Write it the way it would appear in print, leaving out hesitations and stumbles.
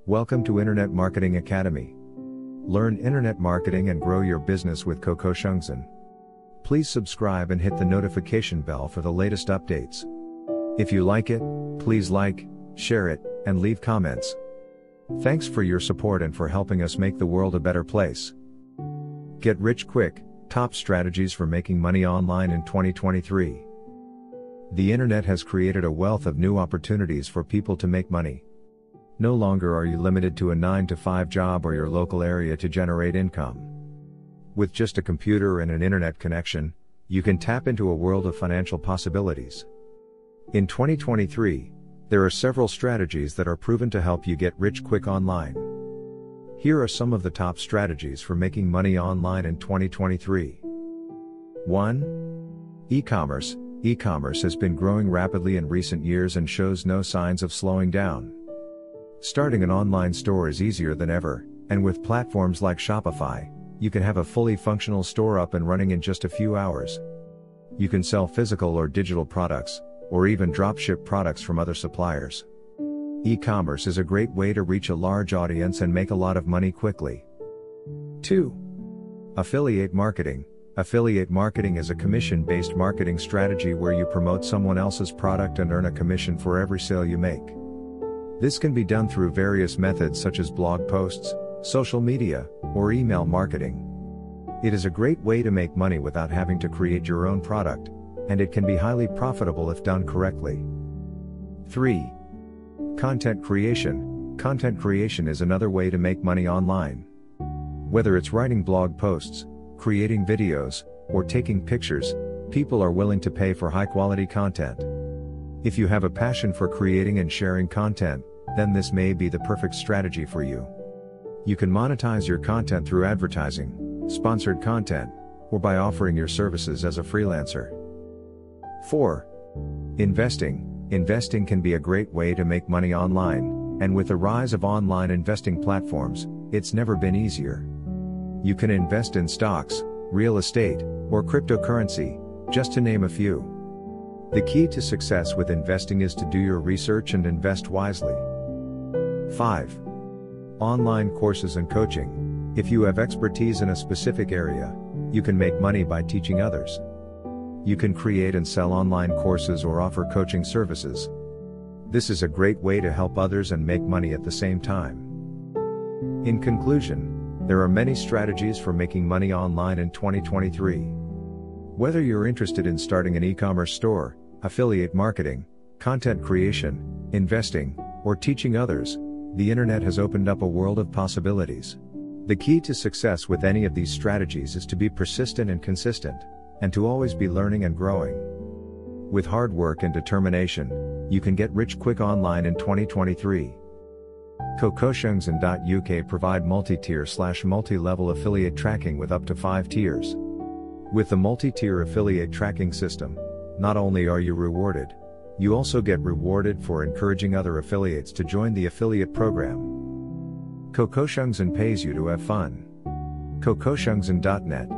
Welcome to Internet Marketing Academy. Learn internet marketing and grow your business with KOKOSHUNGSAN. Please subscribe and hit the notification bell for the latest updates. If you like it, please like, share it, and leave comments. Thanks for your support and for helping us make the world a better place. Get rich quick, top strategies for making money online in 2023. The internet has created a wealth of new opportunities for people to make money. No longer are you limited to a 9-to-5 job or your local area to generate income. With just a computer and an internet connection, you can tap into a world of financial possibilities. In 2023, there are several strategies that are proven to help you get rich quick online. Here are some of the top strategies for making money online in 2023. 1. E-commerce. E-commerce has been growing rapidly in recent years and shows no signs of slowing down. Starting an online store is easier than ever, and with platforms like Shopify, you can have a fully functional store up and running in just a few hours. You can sell physical or digital products, or even dropship products from other suppliers. E-commerce is a great way to reach a large audience and make a lot of money quickly. 2. Affiliate marketing. Affiliate marketing is a commission-based marketing strategy where you promote someone else's product and earn a commission for every sale you make. This can be done through various methods such as blog posts, social media, or email marketing. It is a great way to make money without having to create your own product, and it can be highly profitable if done correctly. 3. Content creation. Content creation is another way to make money online. Whether it's writing blog posts, creating videos, or taking pictures, people are willing to pay for high-quality content. If you have a passion for creating and sharing content, then this may be the perfect strategy for you. You can monetize your content through advertising, sponsored content, or by offering your services as a freelancer. 4. Investing. Investing can be a great way to make money online, and with the rise of online investing platforms, it's never been easier. You can invest in stocks, real estate, or cryptocurrency, just to name a few. The key to success with investing is to do your research and invest wisely. 5. Online courses and coaching. If you have expertise in a specific area, you can make money by teaching others. You can create and sell online courses or offer coaching services. This is a great way to help others and make money at the same time. In conclusion, there are many strategies for making money online in 2023. Whether you're interested in starting an e-commerce store, affiliate marketing, content creation, investing, or teaching others, the internet has opened up a world of possibilities. The key to success with any of these strategies is to be persistent and consistent, and to always be learning and growing. With hard work and determination, you can get rich quick online in 2023. KOKOSHUNGSAN.UK provide multi-tier/multi-level affiliate tracking with up to 5 tiers. With the multi-tier affiliate tracking system, not only are you rewarded, you also get rewarded for encouraging other affiliates to join the affiliate program. KOKOSHUNGSAN pays you to have fun. KOKOSHUNGSAN.net